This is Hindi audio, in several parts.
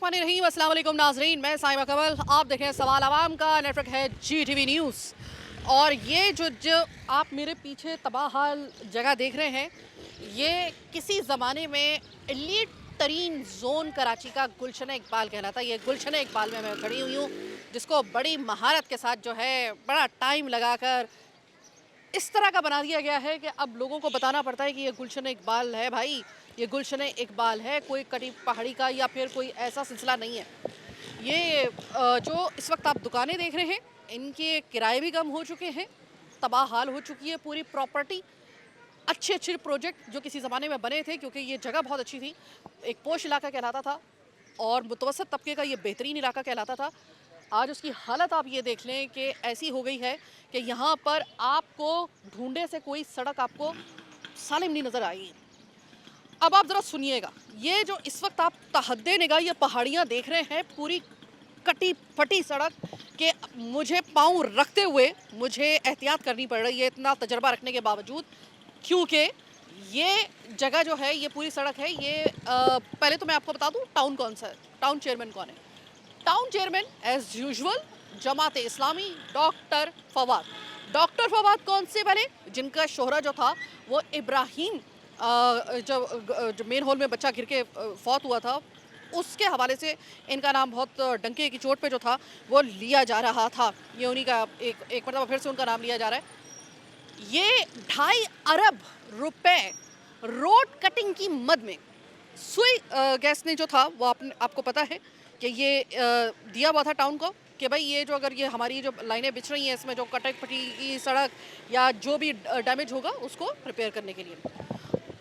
बिस्मिल्लाहिर्रहमानिर्रहीम। अस्सलाम वालेकुम नाज़रीन, मैं साइमा कमल, आप देख रहे हैं सवाल आवाम का नेटवर्क है GTV न्यूज़। और ये जो आप मेरे पीछे तबाहाल जगह देख रहे हैं, ये किसी ज़माने में एलीट तरीन जोन कराची का गुलशन इकबाल कहलाता है। ये गुलशन इकबाल में मैं खड़ी हुई हूँ, जिसको बड़ी महारत के साथ जो है बड़ा टाइम लगाकर इस तरह का बना दिया गया है कि अब लोगों को बताना पड़ता है कि ये गुलशन इकबाल है। भाई, ये गुलशन इकबाल है, कोई कटी पहाड़ी का या फिर कोई ऐसा सिलसिला नहीं है। ये जो इस वक्त आप दुकानें देख रहे हैं, इनके किराए भी कम हो चुके हैं, तबाह हाल हो चुकी है पूरी प्रॉपर्टी। अच्छे अच्छे प्रोजेक्ट जो किसी ज़माने में बने थे, क्योंकि ये जगह बहुत अच्छी थी, एक पोश इलाका कहलाता था और मुतवसत तबके का ये बेहतरीन इलाका कहलाता था। आज उसकी हालत आप ये देख लें कि ऐसी हो गई है कि यहाँ पर आपको ढूंढे से कोई सड़क आपको सालिम नहीं नज़र आएगी। अब आप ज़रा सुनिएगा, ये जो इस वक्त आप तहद्दे निगाह ये पहाड़ियाँ देख रहे हैं, पूरी कटी फटी सड़क के मुझे पाँव रखते हुए मुझे एहतियात करनी पड़ रही है, इतना तजर्बा रखने के बावजूद, क्योंकि ये जगह जो है, ये पूरी सड़क है, ये पहले तो मैं आपको बता दूँ टाउन कौन सा है, टाउन चेयरमैन कौन है। Town chairman as usual Jamaat Islami doctor Fawad. Doctor Fawad कौन से बने? जिनका शोहरा जो था वो इब्राहिम जो मेन हॉल में बच्चा गिर के फौत हुआ था, उसके हवाले से इनका नाम बहुत डंके की चोट पे जो था वो लिया जा रहा था। ये उन्हीं का एक मतलब फिर से उनका नाम लिया जा रहा है। ये 2.5 अरब रुपए रोड कटिंग की मद में सुई गैस ने जो था वो आपको पता है कि ये दिया हुआ था टाउन को कि भाई ये जो अगर ये हमारी जो लाइनें बिछ रही हैं, इसमें जो कटक फटी की सड़क या जो भी डैमेज होगा उसको रिपेयर करने के लिए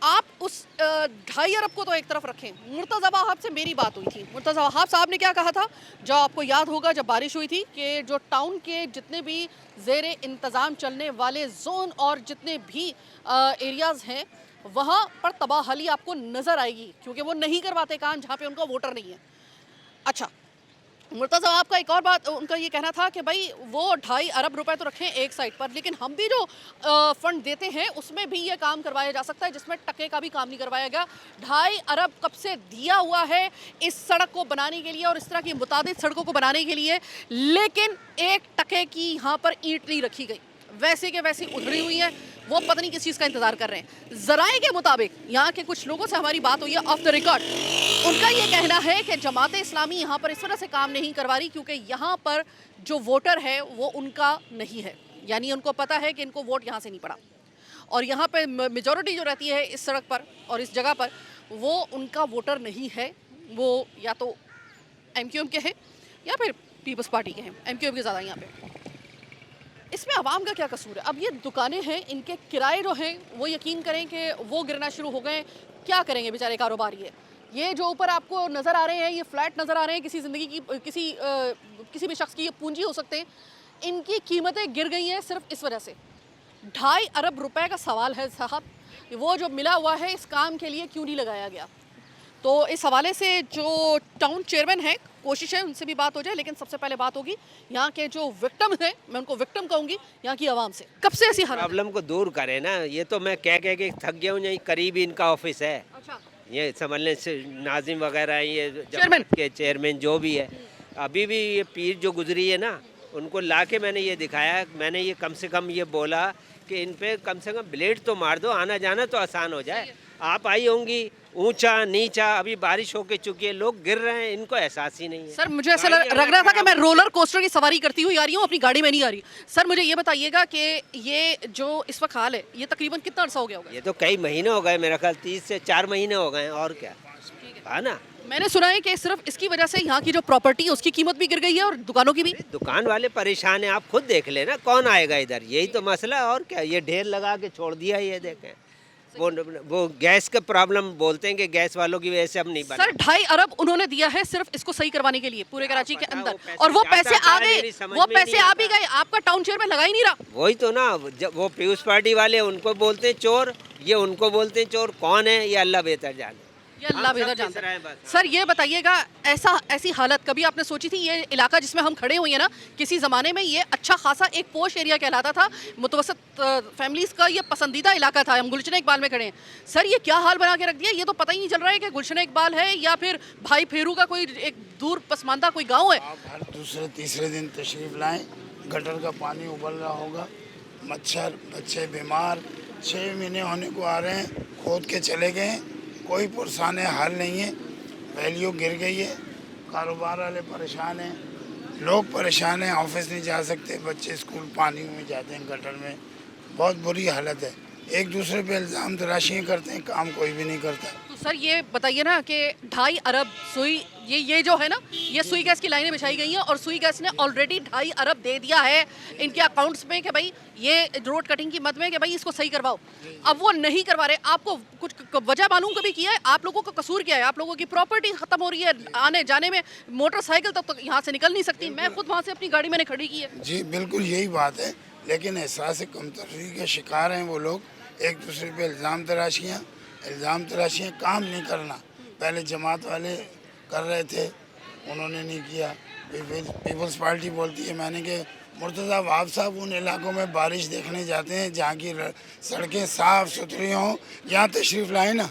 आप उस 2.5 अरब को तो एक तरफ रखें। मुर्तज़ा वहाब से मेरी बात हुई थी। मुर्तज़ा वहाब साहब ने क्या कहा था, जो आपको याद होगा जब बारिश हुई थी, कि जो टाउन के जितने भी ज़ेरे इंतज़ाम चलने वाले जोन और जितने भी एरियाज़ हैं, वहाँ पर तबाहली आपको नज़र आएगी, क्योंकि वो नहीं करवाते काम जहाँ पे उनका वोटर नहीं है। अच्छा, मुर्तज़ा आपका एक और बात, उनका ये कहना था कि भाई वो 2.5 अरब रुपए तो रखें एक साइड पर, लेकिन हम भी जो फंड देते हैं उसमें भी ये काम करवाया जा सकता है, जिसमें टके का भी काम नहीं करवाया गया। 2.5 अरब कब से दिया हुआ है इस सड़क को बनाने के लिए और इस तरह की मुताबिक सड़कों को बनाने के लिए, लेकिन 1 टके की यहाँ पर ईंट नहीं रखी गई, वैसे के वैसी उधड़ी हुई है। वो पता नहीं किस चीज़ का इंतज़ार कर रहे हैं। ज़राए के मुताबिक यहाँ के कुछ लोगों से हमारी बात हुई है ऑफ द रिकॉर्ड, उनका ये कहना है कि जमात इस्लामी यहाँ पर इस वजह से काम नहीं करवा रही क्योंकि यहाँ पर जो वोटर है वो उनका नहीं है, यानी उनको पता है कि इनको वोट यहाँ से नहीं पड़ा, और यहाँ पे मेजॉरिटी जो रहती है इस सड़क पर और इस जगह पर वो उनका वोटर नहीं है। वो या तो MQM के हैं या फिर पीपल्स पार्टी के हैं। MQM के ज़्यादा यहाँ पे। इसमें आवाम का क्या कसूर है? अब ये दुकानें हैं, इनके किराए जो हैं वो यकीन करें कि वो गिरना शुरू हो गए। क्या करेंगे बेचारे कारोबारी है। ये जो ऊपर आपको नज़र आ रहे हैं, ये फ्लैट नज़र आ रहे हैं, किसी ज़िंदगी की किसी भी शख्स की ये पूंजी हो सकते हैं। इनकी कीमतें गिर गई हैं सिर्फ इस वजह से। 2.5 अरब रुपए का सवाल है साहब, वो जो मिला हुआ है इस काम के लिए क्यों नहीं लगाया गया? तो इस हवाले से जो टाउन चेयरमैन है, कोशिश है उनसे भी बात हो जाए, लेकिन सबसे पहले बात होगी यहाँ के जो विक्टिम हैं, मैं उनको विक्टिम कहूँगी, यहाँ की आवाम से। कब से ऐसी हालत? प्रॉब्लम को दूर करें ना, ये तो मैं कह के थक गया हूँ। यहीं करीब ही इनका ऑफिस है। अच्छा, ये समझ लें नाजिम वगैरह, ये चेयरमैन के चेयरमैन जो भी है, अभी भी ये पीर जो गुजरी है ना, उनको ला के मैंने ये दिखाया। मैंने ये कम से कम ये बोला कि इन पे कम से कम ब्लेड तो मार दो, आना जाना तो आसान हो जाए। आप आई होंगी ऊंचा नीचा, अभी बारिश होके चुकी है, लोग गिर रहे हैं, इनको एहसास ही नहीं है। सर, मुझे ऐसा लग रहा था कि मैं रोलर कोस्टर की सवारी करती हुई आ रही हूँ, अपनी गाड़ी में नहीं आ रही। सर, मुझे ये बताइएगा कि ये जो इस वक्त हाल है, ये तकरीबन कितना अर्सा हो गया होगा? ये तो कई महीने हो गए, मेरा ख्याल 30 से 4 महीने हो गए, और क्या है ना। मैंने सुना है कि सिर्फ इसकी वजह से यहाँ की जो प्रॉपर्टी है उसकी कीमत भी गिर गई है और दुकानों की भी। दुकान वाले परेशान हैं, आप खुद देख लेना, कौन आएगा इधर, यही तो मसला है, और क्या। ये ढेर लगा के छोड़ दिया, ये देखें। वो गैस का प्रॉब्लम बोलते हैं कि गैस वालों की वजह से हम नहीं बना। सर, 2.5 अरब उन्होंने दिया है सिर्फ इसको सही करवाने के लिए पूरे कराची के अंदर, और वो पैसे आ गए, वो पैसे आ भी गए, आपका टाउन चेयरमैन लगा ही नहीं रहा। वही तो ना, जब वो पीयूष पार्टी वाले उनको बोलते हैं चोर, ये उनको बोलते हैं चोर, कौन है ये अल्लाह बेहतर जाने। ये अल्लाह हम सब बेहतर जिस जानता तरह है। हैं बस। सर ये बताइएगा, ऐसी हालत कभी आपने सोची थी? ये इलाका जिसमें हम खड़े हुए हैं ना, किसी ज़माने में ये अच्छा खासा एक पोश एरिया कहलाता था, मुतवसत फैमिलीज़ का ये पसंदीदा इलाका था। हम गुलशन इकबाल में खड़े हैं। सर ये क्या हाल बना के रख दिया, ये तो पता ही नहीं चल रहा है कि गुलशन इकबाल है या फिर भाई फेरू का कोई एक दूर पसमानदा कोई गाँव है। आप हर दूसरे तीसरे दिन तशरीफ़ लाएं, गटर का पानी उबल रहा होगा, मच्छर, बच्चे बीमार, 6 महीने होने को आ रहे हैं, खोद के चले गए हैं, कोई पुरसान हल नहीं है, वैल्यू गिर गई है, कारोबार वाले परेशान हैं, लोग परेशान हैं, ऑफिस नहीं जा सकते, बच्चे स्कूल पानी में जाते हैं, गटर में, बहुत बुरी हालत है। एक दूसरे पे इल्ज़ाम तराशियाँ करते हैं, काम कोई भी नहीं करता। तो सर ये बताइए ना कि 2.5 अरब सुई, ये जो है ना, ये सुई गैस की लाइनें बिछाई गई हैं और सुई गैस ने ऑलरेडी 2.5 अरब दे दिया है इनके अकाउंट्स में कि भाई ये रोड कटिंग की मद में कि भाई इसको सही करवाओ। अब वो नहीं करवा रहे। आपको कुछ वजह मालूम कभी किया है? आप लोगों का कसूर क्या है? आप लोगों की प्रॉपर्टी खत्म हो रही है, आने जाने में मोटरसाइकिल तक यहाँ से निकल नहीं सकती। मैं खुद वहाँ से अपनी गाड़ी मैंने खड़ी की है। जी बिल्कुल यही बात है, लेकिन एहसास कमतरी के शिकार हैं वो लोग। एक दूसरे पे इल्ज़ाम तराशियाँ, काम नहीं करना। पहले जमात वाले कर रहे थे, उन्होंने नहीं किया। पीपल्स पार्टी बोलती है मैंने कि मुर्तज़ा वहाब साहब उन इलाकों में बारिश देखने जाते हैं जहाँ की सड़कें साफ़ सुथरी हों, यहाँ तशरीफ़ लाएँ ना,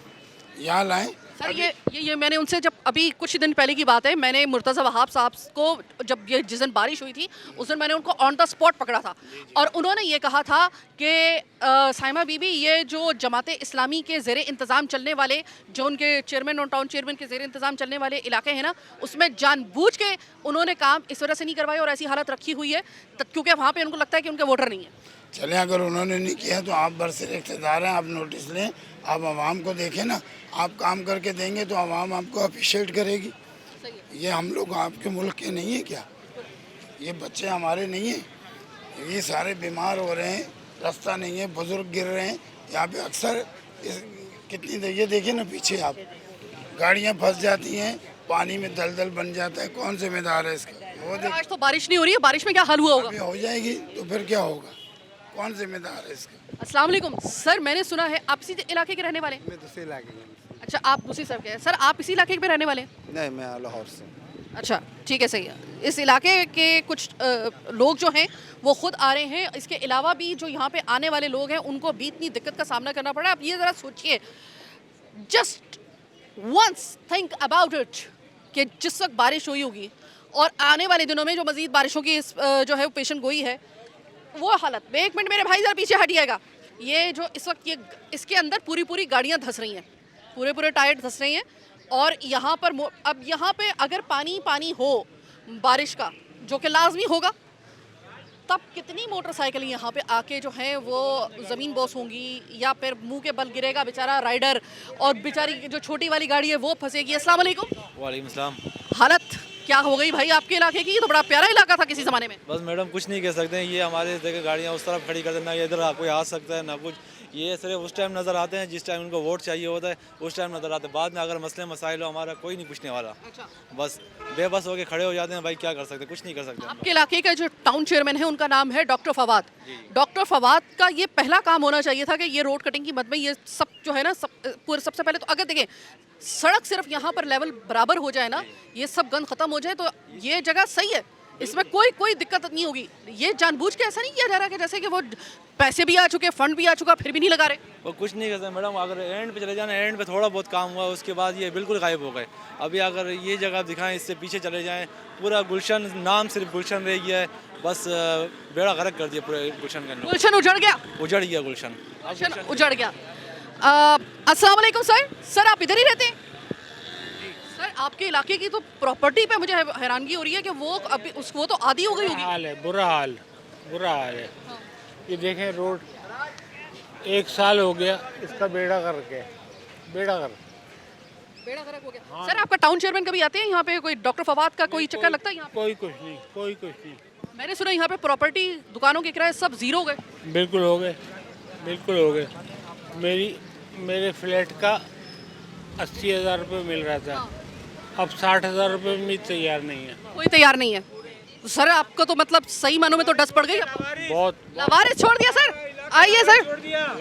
यहाँ लाएँ। सर ये मैंने उनसे, जब अभी कुछ दिन पहले की बात है, मैंने मुर्तज़ा वहाब साहब को, जब ये जिस दिन बारिश हुई थी उस दिन मैंने उनको ऑन द स्पॉट पकड़ा था और उन्होंने ये कहा था कि साइमा बीबी, ये जो जमाते इस्लामी के ज़ेरे इंतज़ाम चलने वाले, जो उनके चेयरमैन और टाउन चेयरमैन के ज़ेरे इंतज़ाम चलने वाले इलाके हैं ना, उसमें जानबूझ के उन्होंने काम इस वजह से नहीं करवाए और ऐसी हालत रखी हुई है क्योंकि वहाँ पर उनको लगता है कि उनके वोटर नहीं है। चलें, अगर उन्होंने नहीं किया तो आप बरसर इक़्तिदार हैं, आप नोटिस लें, आप आवाम को देखें ना, आप काम करके देंगे तो आवाम आपको अप्रिशिएट करेगी। ये हम लोग आपके मुल्क के नहीं है क्या? ये बच्चे हमारे नहीं हैं, ये सारे बीमार हो रहे हैं, रास्ता नहीं है, बुजुर्ग गिर रहे हैं यहाँ पे अक्सर। कितनी ये देखिए ना पीछे आप, गाड़ियाँ फंस जाती हैं, पानी में दलदल बन जाता है। कौन जिम्मेदार है इसका? वो आज तो बारिश नहीं हो रही है, बारिश में क्या हाल हुआ होगा? अभी हो जाएगी तो फिर क्या होगा? कौन जिम्मेदार है इसका? अस्सलाम वालेकुम सर, मैंने सुना है आप इसी इलाके के रहने वाले हैं? मैं दूसरे इलाके में। अच्छा, आप उसी सर के हैं। सर आप इसी इलाके के रहने वाले हैं? नहीं, मैं लाहौर से। अच्छा ठीक है, सही है। इस इलाके के कुछ लोग जो हैं वो खुद आ रहे हैं, इसके अलावा भी जो यहाँ पे आने वाले लोग हैं उनको भी इतनी दिक्कत का सामना करना पड़ रहा है। आप ये ज़रा सोचिए, just once think about it कि जिस वक्त बारिश हुई होगी और आने वाले दिनों में जो मज़ीद बारिशों की जो है पेशन गोई है, वो हालत में। एक मिनट मेरे भाई ज़रा पीछे हटिएगा। ये जो इस वक्त ये इसके अंदर पूरी गाड़ियाँ धंस रही हैं, पूरे टायर धंस रही हैं और यहाँ पर अब यहाँ पे अगर पानी हो बारिश का, जो कि लाजमी होगा, तब कितनी मोटरसाइकिल यहाँ पे आके जो हैं वो ज़मीन बोस होंगी या फिर मुंह के बल गिरेगा बेचारा राइडर और बेचारी जो छोटी वाली गाड़ी है वो फंसेगी। अस्सलाम वालेकुम। वालेकुम सलाम। हालत क्या हो गई भाई आपके इलाके की? ये तो बड़ा प्यारा इलाका था किसी ज़माने में। बस मैडम कुछ नहीं कह सकते हैं, ये हमारे जगह गाड़ियाँ उस तरफ खड़ी कर देना, इधर कोई आ सकता है ना कुछ। ये सिर्फ उस टाइम नज़र आते हैं जिस टाइम उनको वोट चाहिए होता है, उस टाइम नज़र आते हैं। बाद में अगर मसले मसाइल हो हमारा कोई नहीं पूछने वाला। अच्छा, बस बेबस होके खड़े हो जाते हैं। भाई क्या कर सकते हैं, कुछ नहीं कर सकते। आपके इलाके का जो टाउन चेयरमैन है उनका नाम है डॉक्टर फवाद। डॉक्टर फवाद का ये पहला काम होना चाहिए था कि ये रोड कटिंग की मद में ये सब जो है ना, सबसे पहले तो अगर देखें सड़क सिर्फ यहाँ पर लेवल बराबर हो जाए ना, ये सब गंद खत्म हो जाए तो ये जगह सही है, इसमें कोई दिक्कत नहीं होगी। ये जानबूझ के ऐसा नहीं किया जा रहा कि जैसे कि वो पैसे भी आ चुके, फंड भी आ चुका, फिर भी नहीं लगा रहे। वो कुछ नहीं कर सकते मैडम। अगर एंड पे चले जाना, एंड पे थोड़ा बहुत काम हुआ, उसके बाद ये बिल्कुल गायब हो गए। अभी अगर ये जगह दिखाएं, इससे पीछे चले जाएं, पूरा गुलशन, नाम सिर्फ गुलशन रह गया है। बस बेड़ा गर्क कर दिया पूरे गुलशन का। गुलशन उजड़ गया, उजड़ गया गुलशन, उजड़ गया। अस्सलाम वालेकुम सर आप इधर ही रहते हैं? सर आपके इलाके की तो प्रॉपर्टी पे मुझे हैरानगी हो रही है कि वो अभी वो तो आधी हो गई होगी। हाल है, बुरा हाल है। ये देखें रोड 1 साल हो गया इसका बेड़ा गर्क हो गया। सर आपका टाउन चेयरमैन कभी आते हैं यहाँ पे? कोई डॉक्टर फवाद का कोई चक्कर लगता है यहाँ पे? कोई कुछ नहीं। मैंने सुना यहाँ पे प्रॉपर्टी, दुकानों के किराए सब जीरो हो गए। बिल्कुल हो गए। मेरे फ्लैट का 80,000 रुपये मिल रहा था, अब 60,000 रुपये में तैयार नहीं है। कोई तैयार नहीं है। सर आपको तो मतलब सही मानों में तो डस पड़ गई। बहुत लवारिस छोड़ दिया सर। आइए सर,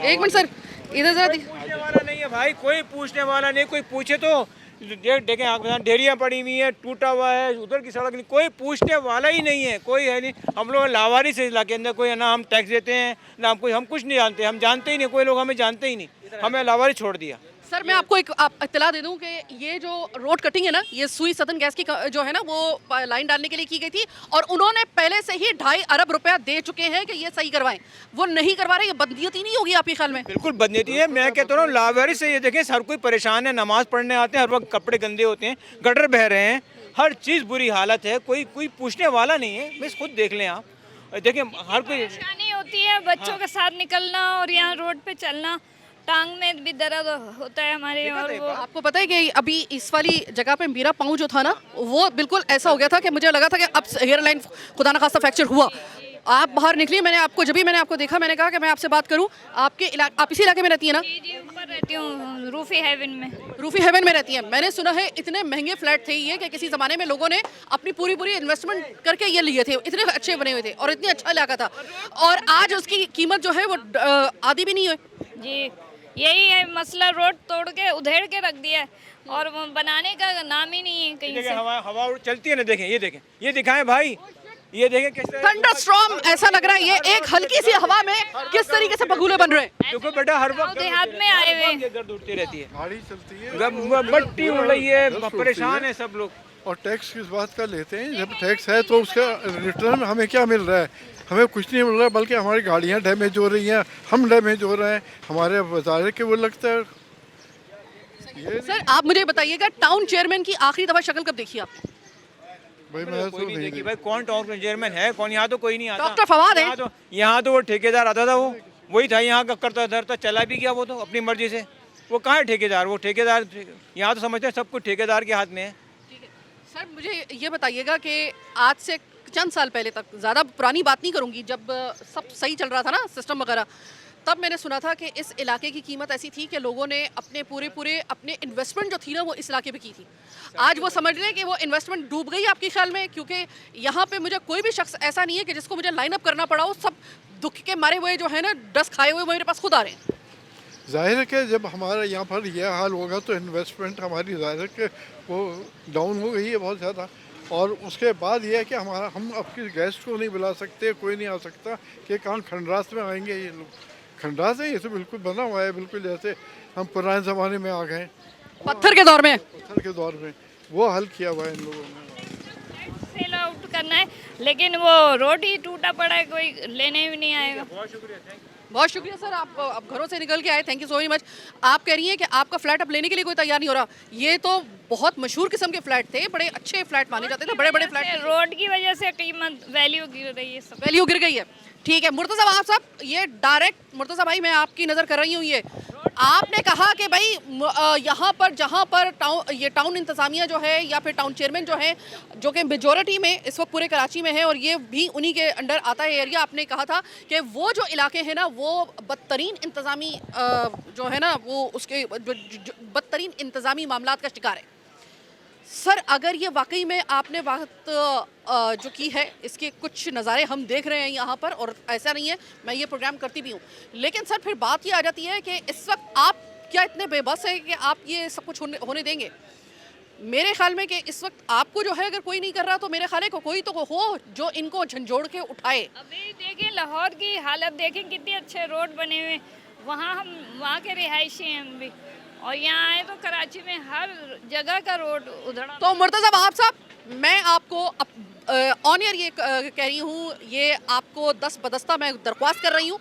एक मिनट सर, इधर जरा पूछने वाला नहीं है भाई, कोई पूछने वाला नहीं। कोई पूछे तो देखें, आँख में ढेरियाँ पड़ी हुई है, टूटा हुआ है, उधर की सड़क नहीं, कोई पूछने वाला ही नहीं है, कोई है नहीं। हम लोग लावारिस से इलाके अंदर, कोई ना हम टैक्स देते हैं ना हम कोई, हम कुछ नहीं जानते, हम जानते ही नहीं, कोई लोग हमें जानते ही नहीं, हमें लावारिस छोड़ दिया। सर मैं आपको एक इत्तला दे दूं कि ये जो रोड कटिंग है ना, ये सुई सदन गैस की जो है ना वो लाइन डालने के लिए की गई थी और उन्होंने पहले से ही 2.5 अरब रुपया दे चुके हैं कि ये सही करवाएं। वो नहीं करवा रहे, ये बदनीयती नहीं होगी आपके ख्याल में? बिल्कुल बदनीति है। मैं कहता हूँ लावारिस से ये देखें, हर कोई परेशान है, नमाज पढ़ने आते हैं, हर वक्त कपड़े गंदे होते हैं, गटर बह रहे हैं, हर चीज़ बुरी हालत है, कोई पूछने वाला नहीं है। बस खुद देख लें आप, देखें हर कोई परेशानी होती है बच्चों के साथ निकलना और यहाँ रोड पे चलना, टांग में भी दर्द होता है हमारे। और वो आपको पता है कि अभी इस वाली जगह पे मेरा पाँव जो था ना वो बिल्कुल ऐसा हो गया था कि मुझे लगा था कि अब हेयर लाइन खुदा न खास्ता फ्रैक्चर हुआ। आप बाहर निकली, मैंने आपको जब भी मैंने आपको देखा मैंने कहा कि मैं आपसे बात करूं। आप इसी इलाके में रहती है ना? जी ऊपर रहती हूँ रूफी हेवन में। रूफी हेवन में रहती है। मैंने सुना है इतने महंगे फ्लैट थे ये कि किसी ज़माने में लोगों ने अपनी पूरी इन्वेस्टमेंट करके ये लिए थे, इतने अच्छे बने हुए थे और इतनी अच्छा इलाका था, और आज उसकी कीमत जो है वो आधी भी नहीं हुई। जी यही है मसला, रोड तोड़ के उधेड़ के रख दिया है और वो बनाने का नाम ही नहीं है कहीं से। हवा चलती है ना, देखें ये दिखाएं भाई, ये देखें किस तरह थंडरस्टॉर्म ऐसा लग रहा है, ये एक हल्की सी हवा में किस तरीके से बगुले बन रहे हैं। देखो बेटा, हर वक्त देहात में आए हुए हैं। गर्द उठती रहती है, गाड़ी चलती है, मट्टी उड़ रही है, दस्त उड़ती परेशान है। है सब लोग। और टैक्स किस बात का लेते हैं? जब टैक्स है तो उसका रिटर्न हमें क्या मिल रहा है? हमें कुछ नहीं मिल रहा, बल्कि हमारी गाड़ियाँ डैमेज हो रही हैं, हम डैमेज हो रहे हैं, हमारे बाजार के वो लगता है। सर आप मुझे बताइएगा, टाउन चेयरमैन की आखिरी दफा शक्ल कब देखी आपने? भाई मैं कोई तो नहीं नहीं देखी भाई, कौन टाउन चेयरमैन है कौन? यहाँ तो कोई नहीं आता। डॉक्टर फवाद है। यहाँ तो वो ठेकेदार आता था, वो वही था, यहाँ का करता धरता, चला भी गया वो तो अपनी मर्जी से। वो कहाँ है ठेकेदार? वो ठेकेदार यहाँ तो समझते हैं सब कुछ ठेकेदार के हाथ में है। सर मुझे ये बताइएगा कि आज से चंद साल पहले तक, ज़्यादा पुरानी बात नहीं करूँगी, जब सब सही चल रहा था ना सिस्टम वगैरह, तब मैंने सुना था कि इस इलाके की कीमत ऐसी थी कि लोगों ने अपने पूरे अपने इन्वेस्टमेंट जो थी ना वो इस इलाके पे की थी। आज वो समझ रहे हैं कि वो इन्वेस्टमेंट डूब गई आपके ख्याल में? क्योंकि यहाँ पे मुझे कोई भी शख्स ऐसा नहीं है कि जिसको मुझे लाइन अप करना पड़ा हो, सब दुख के मारे हुए जो है ना, डस खाए हुए मेरे पास खुद आ रहे हैं। जाहिर है कि जब हमारा यहाँ पर यह हाल होगा तो इन्वेस्टमेंट हमारी जाहिर है कि वो डाउन हो गई है बहुत ज़्यादा। और उसके बाद ये है कि हम आपकी गेस्ट को नहीं बुला सकते, कोई नहीं आ सकता कि कहाँ खंडरास में आएंगे ये लोग। खंडरास है ये तो बिल्कुल बना हुआ है, बिल्कुल जैसे हम पुराने ज़माने में आ गए, पत्थर के दौर में। पत्थर के दौर में वो हल किया हुआ है इन लोगों ने। सेल आउट करना है, लेकिन वो रोड ही टूटा पड़ा है, कोई लेने भी नहीं आएगा। बहुत शुक्रिया सर, आप घरों से निकल के आए, थैंक यू सो मच। आप कह रही हैं कि आपका फ्लैट अब लेने के लिए कोई तैयार नहीं हो रहा। ये तो बहुत मशहूर किस्म के फ्लैट थे, बड़े अच्छे फ्लैट माने जाते थे, बड़े फ्लैट। रोड की वजह से कीमत वैल्यू गिर रही है, सब वैल्यू गिर गई है। ठीक है मुर्तज़ा आप साहब, ये डायरेक्ट मुर्तज़ा भाई मैं आपकी नज़र कर रही हूँ, ये आपने कहा कि भाई यहाँ पर जहाँ पर टाउन इंतज़ामिया जो है या फिर टाउन चेयरमैन जो है, जो कि मेजॉरिटी में इस वक्त पूरे कराची में है और ये भी उन्हीं के अंडर आता है एरिया, आपने कहा था कि वो जो इलाके हैं ना वो बदतरीन इंतज़ामी जो है ना वो उसके जो बदतरीन इंतज़ामी मामलात का शिकार है। सर अगर ये वाकई में आपने बात जो की है, इसके कुछ नज़ारे हम देख रहे हैं यहाँ पर, और ऐसा नहीं है मैं ये प्रोग्राम करती भी हूँ, लेकिन सर फिर बात ये आ जाती है कि इस वक्त आप क्या इतने बेबस है कि आप ये सब कुछ होने देंगे? मेरे ख्याल में कि इस वक्त आपको जो है अगर कोई नहीं कर रहा तो मेरे ख्याल है को कोई तो हो जो इनको झंझोड़ के उठाए। अभी देखिए लाहौर की हालत देखें, कितने अच्छे रोड बने हुए, वहाँ के रिहायशी हैं हम भी, और यहाँ आए तो कराची में हर जगह का रोड उधड़ा। तो मुर्तज़ा आप साहब, मैं आपको ऑन एयर ये कह रही हूँ, ये आपको दस बदस्ता मैं दरख्वास्त कर रही हूँ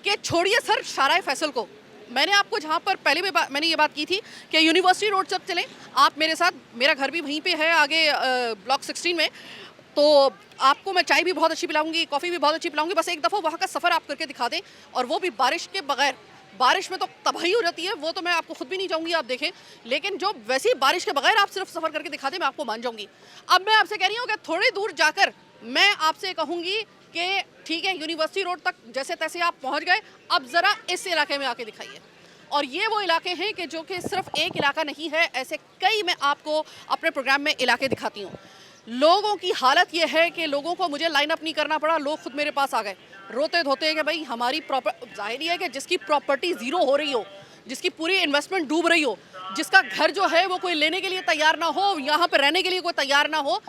कि छोड़िए सर शाराए फैसल को। मैंने आपको जहाँ पर पहले भी मैंने ये बात की थी कि यूनिवर्सिटी रोड तक चलें आप मेरे साथ, मेरा घर भी वहीं पे है आगे ब्लॉक 16 में, तो आपको मैं चाय भी बहुत अच्छी पिलाऊंगी, कॉफ़ी भी बहुत अच्छी पिलाऊंगी, बस एक दफ़ा वहाँ का सफ़र आप करके दिखा दें, और वो भी बारिश के बगैर। बारिश में तो तबाही हो जाती है, वो तो मैं आपको खुद भी नहीं चाहूँगी आप देखें, लेकिन जो वैसी बारिश के बगैर आप सिर्फ सफ़र करके दिखा दें मैं आपको मान जाऊँगी। अब मैं आपसे कह रही हूँ कि थोड़ी दूर जाकर मैं आपसे कहूँगी कि ठीक है यूनिवर्सिटी रोड तक जैसे तैसे आप पहुँच गए, अब ज़रा इस इलाके में आके दिखाइए। और ये वो इलाके हैं कि जो कि सिर्फ एक इलाका नहीं है, ऐसे कई मैं आपको अपने प्रोग्राम में इलाके दिखाती हूँ। लोगों की हालत ये है कि लोगों को मुझे लाइन अप नहीं करना पड़ा, लोग खुद मेरे पास आ गए रोते धोते कि भाई हमारी प्रॉपर, जाहिर ही है कि जिसकी प्रॉपर्टी ज़ीरो हो रही हो, जिसकी पूरी इन्वेस्टमेंट डूब रही हो, जिसका घर जो है वो कोई लेने के लिए तैयार ना हो, यहाँ पर रहने के लिए कोई तैयार ना हो,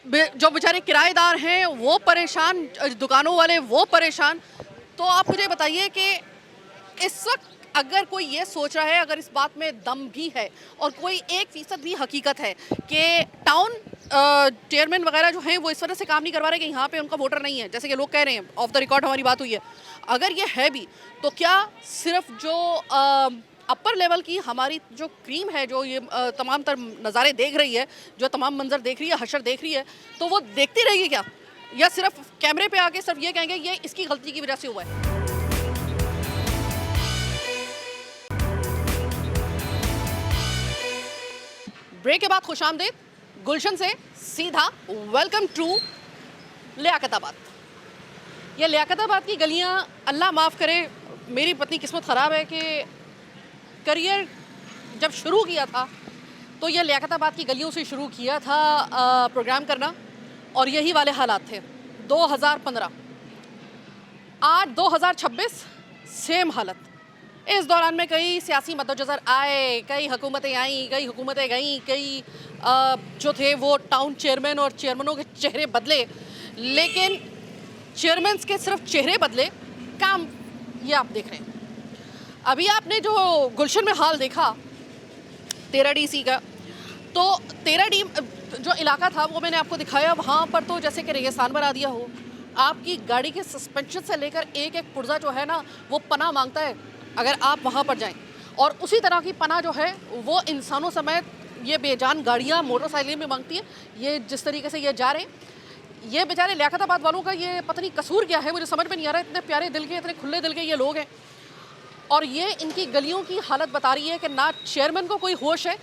जो बेचारे किराएदार हैं वो परेशान, दुकानों वाले वो परेशान। तो आप मुझे बताइए कि इस वक्त अगर कोई ये सोच रहा है, अगर इस बात में दम भी है और कोई 1% भी हकीकत है कि टाउन चेयरमैन वगैरह जो हैं वो इस वजह से काम नहीं करवा रहे कि यहाँ पे उनका वोटर नहीं है, जैसे कि लोग कह रहे हैं, ऑफ द रिकॉर्ड हमारी बात हुई है, अगर ये है भी तो क्या सिर्फ जो अपर लेवल की हमारी जो क्रीम है, जो ये तमाम तर नज़ारे देख रही है, जो तमाम मंजर देख रही है, हशर देख रही है, तो वो देखती रहेगी क्या, या सिर्फ कैमरे पे आके सिर्फ ये कहेंगे ये इसकी गलती की वजह से हुआ है? ब्रेक के बाद खुशामदीद, गुलशन से सीधा वेलकम टू लियाकताबाद। ये लियाकताबाद की गलियां, अल्लाह माफ़ करे, मेरी पत्नी किस्मत ख़राब है कि करियर जब शुरू किया था तो ये लियाकताबाद की गलियों से शुरू किया था प्रोग्राम करना, और यही वाले हालात थे 2015। आज 2026 सेम हालत। इस दौरान में कई सियासी मद्देनज़र आए, कई हुकूमतें आईं, कई हुकूमतें गईं, कई जो थे वो टाउन चेयरमैन और चेयरमैनों के चेहरे बदले, लेकिन चेयरमैन्स के सिर्फ चेहरे बदले, काम ये आप देख रहे हैं। अभी आपने जो गुलशन में हाल देखा 13DC का, तो 13D जो इलाका था वो मैंने आपको दिखाया, वहाँ पर तो जैसे कि रेगिस्तान बना दिया हो। आपकी गाड़ी के सस्पेंशन से लेकर एक एक पुर्जा जो है ना वो पनाह मांगता है अगर आप वहाँ पर जाएं, और उसी तरह की पनाह जो है वो इंसानों समेत ये बेजान गाड़ियाँ मोटरसाइकिलें में मांगती हैं। ये जिस तरीके से ये जा रहे हैं, ये बेचारे लियाकताबाद वालों का ये पता नहीं कसूर क्या है, मुझे समझ में नहीं आ रहा है। इतने प्यारे दिल के, इतने खुले दिल के ये लोग हैं, और ये इनकी गलियों की हालत बता रही है कि ना चेयरमैन को कोई होश है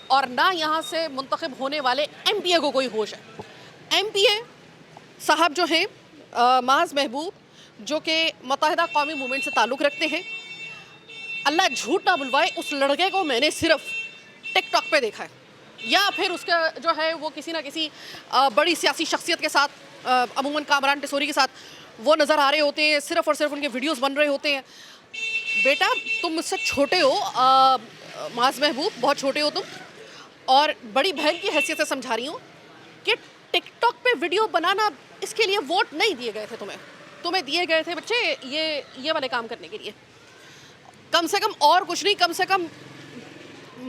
और ना यहाँ से मुंतखब होने वाले MPA को कोई होश है। MPA साहब जो हैं माज महबूब, जो कि मुत्तहिदा कौमी मूवमेंट से ताल्लुक़ रखते हैं, अल्लाह झूठ ना बुलवाए, उस लड़के को मैंने सिर्फ टिकटॉक पे देखा है, या फिर उसका जो है वो किसी ना किसी बड़ी सियासी शख्सियत के साथ, अमूमन कामरान टिसोरी के साथ वो नज़र आ रहे होते हैं, सिर्फ और सिर्फ उनके वीडियोस बन रहे होते हैं। बेटा तुम मुझसे छोटे हो, माज महबूब बहुत छोटे हो तुम, और बड़ी बहन की हैसियत से समझा रही हूँ कि टिकटॉक पे वीडियो बनाना, इसके लिए वोट नहीं दिए गए थे तुम्हें दिए गए थे बच्चे ये वाले काम करने के लिए। कम से कम और कुछ नहीं, कम से कम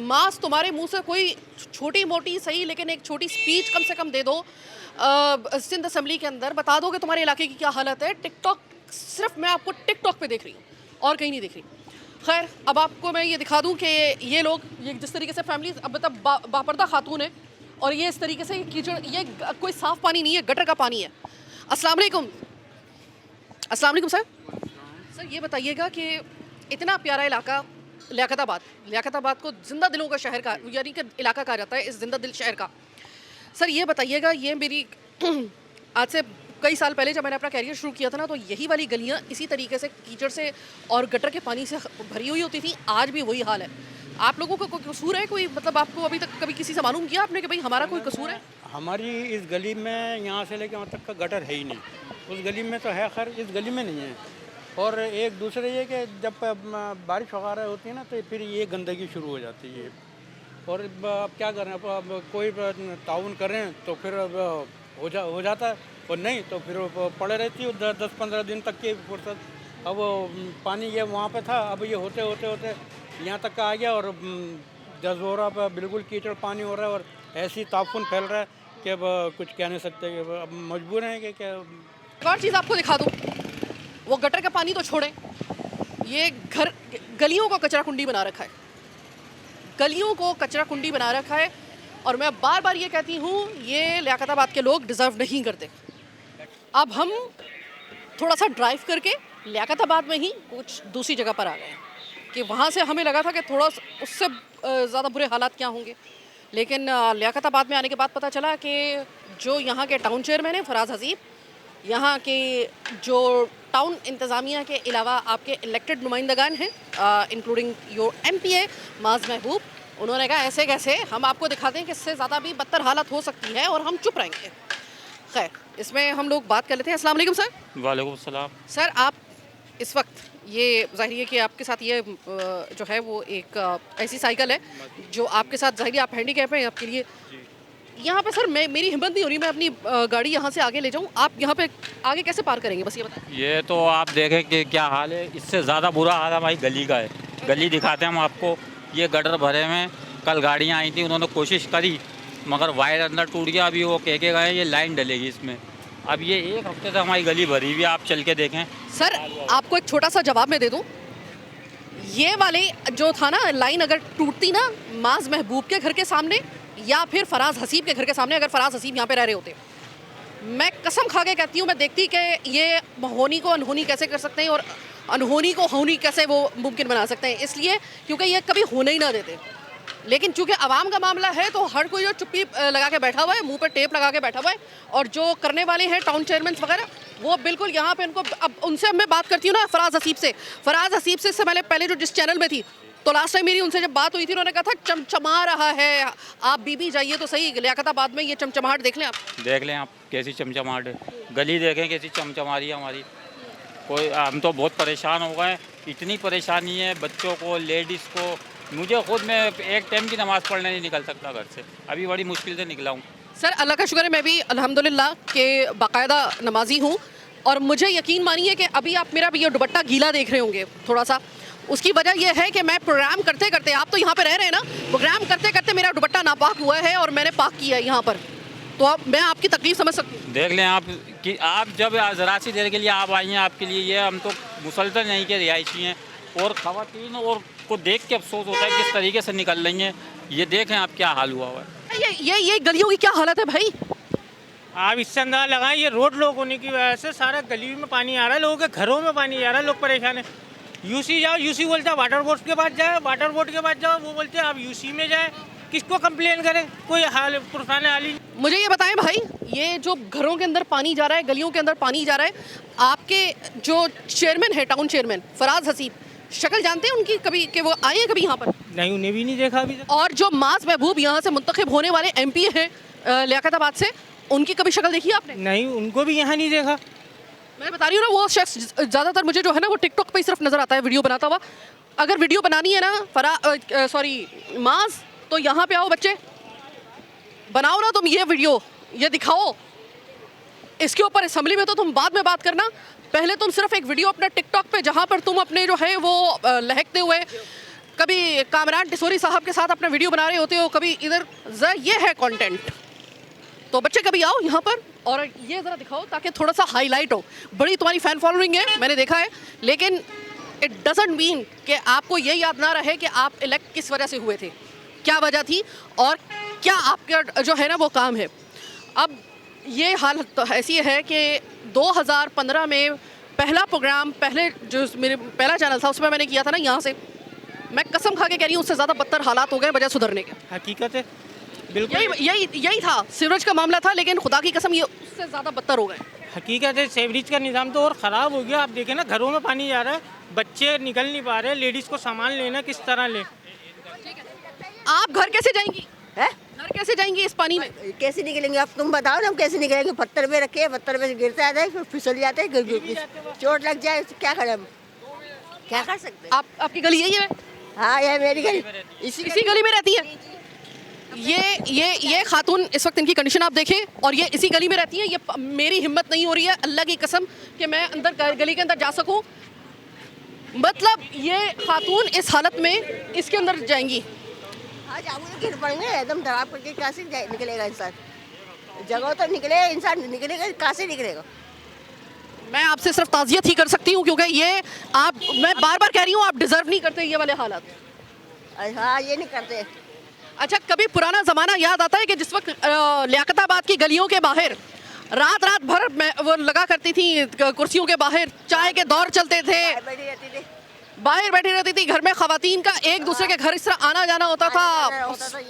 मास तुम्हारे मुंह से कोई छोटी मोटी सही लेकिन एक छोटी स्पीच कम से कम दे दो सिंध असेंबली के अंदर, बता दो कि तुम्हारे इलाके की क्या हालत है। टिकटॉक सिर्फ मैं आपको टिकटॉक पे देख रही हूँ और कहीं नहीं देख रही। खैर, अब आपको मैं ये दिखा दूँ कि ये लोग, ये जिस तरीके से फैमिली अब मतलब बापर्दा खातून है, और ये इस तरीके से कीचड़, ये कोई साफ़ पानी नहीं है, गटर का पानी है। अस्सलाम वालेकुम। अस्सलाम वालेकुम सर ये बताइएगा कि इतना प्यारा इलाका लियाकताबाद को जिंदा दिलों का शहर का, यानी कि इलाका कहा जाता है इस जिंदा दिल शहर का। सर ये बताइएगा, ये मेरी आज से कई साल पहले जब मैंने अपना कैरियर शुरू किया था ना, तो यही वाली गलियाँ इसी तरीके से कीचड़ से और गटर के पानी से भरी हुई होती थी। आज भी वही हाल है। आप लोगों का कोई कसूर है कोई, मतलब आपको अभी तक कभी किसी से मालूम किया आपने कि भाई हमारा कोई कसूर है? हमारी इस गली में यहाँ से लेकर वहाँ तक का गटर है ही नहीं। उस गली में तो है, खैर इस गली में नहीं है। और एक दूसरे ये कि जब बारिश वगैरह होती है ना, तो फिर ये गंदगी शुरू हो जाती है। और अब क्या करें, अब कोई ताउन करें तो फिर हो जाता है, और नहीं तो फिर पड़े रहती है 10-15 दिन तक की फुर्सत। अब पानी ये वहाँ पे था, अब ये होते होते यहाँ तक का आ गया, और जज़ोरा पर बिल्कुल कीचड़ पानी हो रहा है, और ऐसी ताफुन फैल रहा है कि अब कुछ कह नहीं सकते। अब मजबूर हैं कि क्या। एक और चीज़ आपको दिखा दूँ, वो गटर का पानी तो छोड़ें, ये गलियों को कचरा कुंडी बना रखा है, गलियों को कचरा कुंडी बना रखा है। और मैं बार बार ये कहती हूँ, ये लियाकताबाद के लोग डिज़र्व नहीं करते। अब हम थोड़ा सा ड्राइव करके लियाकताबाद में ही कुछ दूसरी जगह पर आ गए हैं, कि वहाँ से हमें लगा था कि थोड़ा उससे ज़्यादा बुरे हालात क्या होंगे, लेकिन लियाकताबाद में आने के बाद पता चला कि जो यहाँ के टाउन चेयरमैन हैं फराज हसीब, यहाँ के जो टाउन इंतज़ामिया के अलावा आपके इलेक्टेड नुमाइंदगान हैं, इंक्लूडिंग योर MPA माज महबूब, उन्होंने कहा ऐसे कैसे, हम आपको दिखाते हैं कि इससे ज़्यादा भी बदतर हालत हो सकती है और हम चुप रहेंगे। खैर, इसमें हम लोग बात कर लेते हैं। अस्सलाम वालेकुम सर। वालेकुम सलाम। सर, आप इस वक्त ये ज़ाहिर है कि आपके साथ ये जो है वो एक ऐसी साइकिल है जो आपके साथ ज़ाहिर है आप हैंडीकैप हैं, आपके लिए यहाँ पे सर मेरी हिम्मत नहीं हो रही मैं अपनी गाड़ी यहाँ से आगे ले जाऊँ। आप यहाँ पे आगे कैसे पार करेंगे, बस ये बताएं। ये तो आप देखें कि क्या हाल है, इससे ज़्यादा बुरा हाल हमारी गली का है। गली दिखाते हैं हम आपको, ये गटर भरे में कल गाड़ियाँ आई थी, उन्होंने कोशिश करी मगर वायर अंदर टूट गया। अभी वो कह के गए ये लाइन डलेगी इसमें। अब ये एक हफ्ते से हमारी गली भरी हुई है, आप चल के देखें। सर, आपको एक छोटा सा जवाब मैं दे दूँ। ये वाले जो था ना लाइन, अगर टूटती ना माज महबूब के घर के सामने या फिर फराज हसीब के घर के सामने, अगर फराज हसीब यहाँ पे रह रहे होते, मैं कसम खा के कहती हूँ, मैं देखती कि ये होनी को अनहोनी कैसे कर सकते हैं और अनहोनी को होनी कैसे वो मुमकिन बना सकते हैं, इसलिए क्योंकि ये कभी होने ही ना देते। लेकिन चूंकि आवाम का मामला है तो हर कोई जो चुप्पी लगा के बैठा हुआ है, मुंह पर टेप लगा के बैठा हुआ है, और जो करने वाले हैं टाउन चेयरमैन वगैरह वो बिल्कुल यहाँ पे उनको, अब उनसे मैं बात करती हूँ ना फराज हसीब से। फराज हसीब से इससे पहले जो जिस चैनल में थी, तो लास्ट टाइम मेरी उनसे जब बात हुई थी, उन्होंने कहा था चमचमा रहा है। आप बीबी जाइए तो सही लियाकताबाद में, ये चमचमाहट देख लें आप। देख लें आप कैसी चमचमाहट है, गली देखें कैसी चमचमा रही है हमारी। कोई हम तो बहुत परेशान हो गए, इतनी परेशानी है बच्चों को, लेडीज़ को। मुझे खुद में एक टाइम की नमाज़ पढ़ने नहीं निकल सकता घर से, अभी बड़ी मुश्किल से निकला हूँ। सर, अल्लाह का शुक्र है मैं भी अल्हम्दुलिल्लाह के बाकायदा नमाजी हूँ, और मुझे यकीन मानिए कि अभी आप मेरा भी ये दुपट्टा गीला देख रहे होंगे थोड़ा सा। उसकी वजह यह है कि मैं प्रोग्राम करते करते, आप तो यहाँ पे रह रहे हैं ना, प्रोग्राम करते करते मेरा दुपट्टा नापाक हुआ है और मैंने पाक किया है यहाँ पर, तो अब मैं आपकी तकलीफ समझ सकती हूँ। देख लें आप कि आप जब ज़रा सी देर के लिए आप आई हैं, आपके लिए ये हम तो मुसलसल नहीं के रिहायशी हैं, और ख़वातीन और को देख के अफसोस होता है किस तरीके से निकल रही हैं। ये देखें आप क्या हाल हुआ हुआ है। ये गलियों की क्या हालत है भाई। आप इससे अंदाजा लगाएं, ये रोड लोग होने की वजह से सारा गली में पानी आ रहा है, लोगों के घरों में पानी आ रहा है, लोग परेशान है। यूसी जाओ, यूसी बोलता है वाटर बोर्ड के पास जाए, वाटर बोर्ड के पास जाओ, वो बोलते हैं आप यूसी में जाए। किसको कंप्लेन करें, कोई हाल पुरसाने हाली। मुझे ये बताएं भाई, ये जो घरों के अंदर पानी जा रहा है, गलियों के अंदर पानी जा रहा है, आपके जो चेयरमैन है, टाउन चेयरमैन फराज हसीब, शक्ल जानते हैं उनकी कभी कि वो आए हैं कभी यहाँ पर? नहीं, उन्हें भी नहीं देखा अभी तक। और जो माज महबूब यहाँ से मुंतखब होने वाले MP हैं लियाकताबाद से, उनकी कभी शक्ल देखी आपने? नहीं, उनको भी यहाँ नहीं देखा। मैं बता रही हूँ ना, वो शख्स ज़्यादातर मुझे जो है ना वो टिकटॉक पे ही सिर्फ नज़र आता है वीडियो बनाता हुआ। अगर वीडियो बनानी है ना माज, तो यहाँ पे आओ बच्चे, बनाओ ना तुम ये वीडियो, ये दिखाओ। इसके ऊपर असेंबली में तो तुम बाद में बात करना, पहले तुम सिर्फ एक वीडियो अपना टिकटॉक पे जहाँ पर तुम अपने जो है वो लहकते हुए कभी कामरान टिसोरी साहब के साथ अपना वीडियो बना रहे होते हो, कभी इधर, ये है कंटेंट। तो बच्चे कभी आओ यहाँ पर और ये ज़रा दिखाओ ताकि थोड़ा सा हाईलाइट हो। बड़ी तुम्हारी फ़ैन फॉलोइंग है, मैंने देखा है, लेकिन इट डजंट मीन कि आपको ये याद ना रहे कि आप इलेक्ट किस वजह से हुए थे, क्या वजह थी और क्या आपका जो है ना वो काम है। अब ये हालत तो ऐसी है कि 2015 में पहला प्रोग्राम, पहले जो मेरे पहला चैनल था उसमें मैंने किया था ना यहाँ से, मैं कसम खा के कह रही हूँ उससे ज़्यादा बदतर हालात हो गए बजाय सुधरने के। हकीकत है, बिल्कुल यही था, सीवरेज का मामला था, लेकिन खुदा की कसम ये उससे ज़्यादा बदतर हो गए। हकीकत है, सीवरेज का निज़ाम तो और ख़राब हो गया। आप देखें ना, घरों में पानी जा रहा है, बच्चे निकल नहीं पा रहे, लेडीज़ को सामान लेना किस तरह ले। आप घर कैसे जाएंगी? घर कैसे जाएंगी इस पानी में? कैसे निकलेंगे आप, तुम बताओ ना, हम कैसे निकलेंगे? पत्थर पे रखे, पत्थर पे गिरते आते हैं, फिर फिसल जाते हैं, चोट लग जाए, क्या करें हम, क्या कर सकते हैं? आपकी गली यही है? हाँ, यह मेरी गली, इसी गली में रहती है। ये खातून, इस वक्त इनकी कंडीशन आप देखें, और ये इसी गली में रहती है। ये मेरी हिम्मत नहीं हो रही है अल्लाह की कसम कि मैं अंदर गली के अंदर जा सकूं। मतलब ये खातून इस हालत में इसके अंदर जाएंगी। हाँ, जाऊँगे गिर पड़ेंगे एकदम दराब करके, कहाँ से निकलेगा इंसान? जगह तो निकले, इंसान निकलेगा, कहाँ से निकलेगा? मैं आपसे सिर्फ ताज़ियत ही कर सकती हूँ, क्योंकि ये मैं बार बार कह रही हूँ, आप डिज़र्व नहीं करते ये वाले हालात। हाँ, ये नहीं करते। अच्छा, कभी पुराना ज़माना याद आता है कि जिस वक्त लियाकताबाद की गलियों के बाहर रात भर वो लगा करती थी कुर्सियों के बाहर, चाय के दौर चलते थे, बाहर बैठी रहती थी, घर में खवातीन का एक दूसरे के घर इस तरह आना जाना होता था,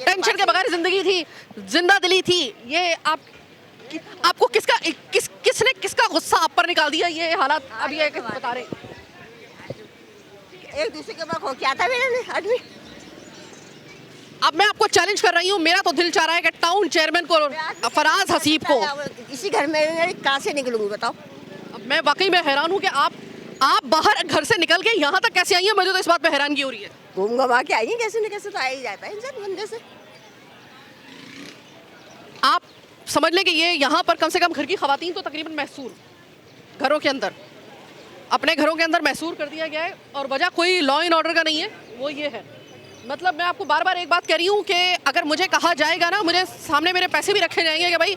टेंशन के बगैर ज़िंदगी थी, जिंदा दिली थी। ये आपको किसने किसका गुस्सा आप पर निकाल दिया ये हालात? अब ये बता रहे, एक दूसरे के बाद क्या था मेरे आदमी, अब मैं आपको चैलेंज कर रही हूँ, मेरा तो दिल चाह रहा है कि टाउन चेयरमैन को, फराज हसीब को, इसी घर में कहाँ से निकलूंगी बताओ। अब मैं वाकई में हैरान हूँ कि आप बाहर घर से निकल के यहाँ तक कैसे आई हैं। मुझे तो इस बात पे हैरानगी हो रही है। घूम घमा के आई कैसे न कैसे तो आ ही जाता है इंसान बंदे से। आप समझ लें कि ये यहाँ पर कम से कम घर की खवातीन तो तकरीबन महसूर घरों के अंदर, अपने घरों के अंदर महसूर कर दिया गया है, और वजह कोई लॉ एंड ऑर्डर का नहीं है, वो ये है। मतलब मैं आपको बार बार एक बात कह रही हूँ कि अगर मुझे कहा जाएगा ना, मुझे सामने मेरे पैसे भी रखे जाएंगे कि भाई,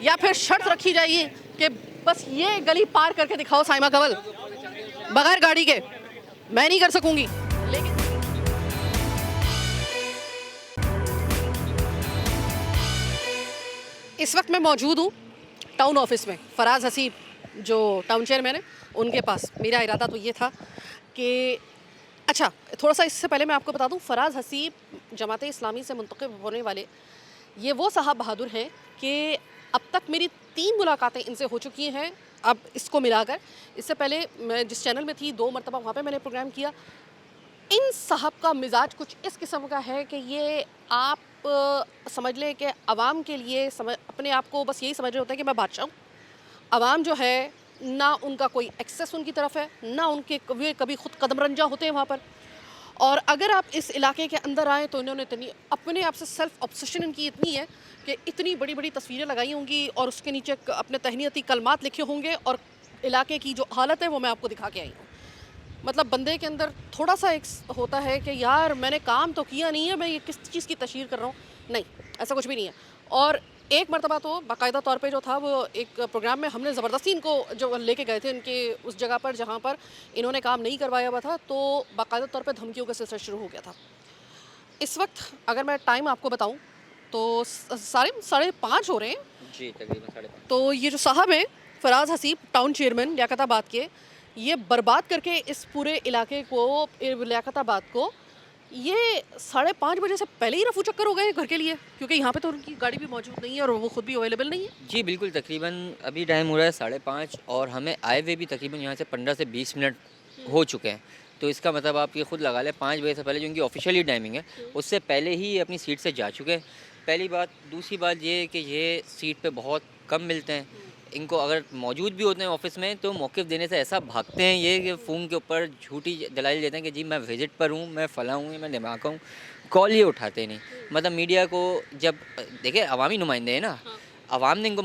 या फिर शर्त रखी जाएगी कि बस ये गली पार करके दिखाओ साइमा कंवल, बगैर गाड़ी के, मैं नहीं कर सकूंगी। लेकिन इस वक्त मैं मौजूद हूँ टाउन ऑफिस में, फराज हसीब जो टाउन चेयरमैन है उनके पास। मेरा इरादा तो ये था कि अच्छा, थोड़ा सा इससे पहले मैं आपको बता दूं, फराज हसीब जमाते इस्लामी से मुंतखब होने वाले ये वो साहब बहादुर हैं कि अब तक मेरी 3 मुलाकातें इनसे हो चुकी हैं, अब इसको मिलाकर। इससे पहले मैं जिस चैनल में थी 2 मरतबा वहाँ पे मैंने प्रोग्राम किया। इन साहब का मिजाज कुछ इस किस्म का है कि ये आप समझ लें कि आवाम के लिए अपने आप को बस यही समझ रहे होते हैं कि मैं बादशाह हूँ। आवाम जो है ना उनका कोई एक्सेस उनकी तरफ है, ना उनके वे कभी खुद कदमरंजा होते हैं वहाँ पर। और अगर आप इस इलाके के अंदर आएँ तो इन्होंने इतनी अपने आप से सेल्फ ऑब्सेशन इनकी इतनी है कि इतनी बड़ी बड़ी तस्वीरें लगाई होंगी और उसके नीचे अपने तहनीती कलमात लिखे होंगे, और इलाके की जो हालत है वो मैं आपको दिखा के आई हूँ। मतलब बंदे के अंदर थोड़ा सा एक होता है कि यार मैंने काम तो किया नहीं है, मैं ये किस चीज़ की तशहीर कर रहा हूँ, नहीं, ऐसा कुछ भी नहीं है। और एक मरतबा तो बाकायदा तौर पे जो था वो एक प्रोग्राम में हमने ज़बरदस्ती इनको जो लेके गए थे इनके उस जगह पर जहाँ पर इन्होंने काम नहीं करवाया हुआ था, तो बाकायदा तौर पे धमकियों का सिलसिला शुरू हो गया था। इस वक्त अगर मैं टाइम आपको बताऊँ तो 5:30 हो रहे हैं जी, तकरीबन 5:30। तो ये जो साहब हैं फराज हसीब टाउन चेयरमैन लियाकताबाद के, ये बर्बाद करके इस पूरे इलाके को, लियाकताबाद को, ये 5:30 बजे से पहले ही रफू चक्कर हो गए घर के लिए, क्योंकि यहाँ पे तो उनकी गाड़ी भी मौजूद नहीं है और वो खुद भी अवेलेबल नहीं है। जी बिल्कुल, तकरीबन अभी टाइम हो रहा है 5:30 और हमें आए हुए भी तकरीबन यहाँ से 15 से 20 मिनट हो चुके हैं। तो इसका मतलब आप ये खुद लगा लें 5 बजे से पहले जो इनकी ऑफिशियली टाइमिंग है उससे पहले ही ये अपनी सीट से जा चुके हैं। पहली बात। दूसरी बात ये कि ये सीट पे बहुत कम मिलते हैं। इनको अगर मौजूद भी होते हैं ऑफिस में तो मौक़िफ़ देने से ऐसा भागते हैं ये कि फ़ोन के ऊपर झूठी दलाइल देते हैं कि जी मैं विज़िट पर हूँ, मैं फ़लाँ हूँ, मैं धमाका हूँ। कॉल ये उठाते नहीं। मतलब मीडिया को जब देखिए अवामी नुमाइंदे हैं ना, अवाम ने इनको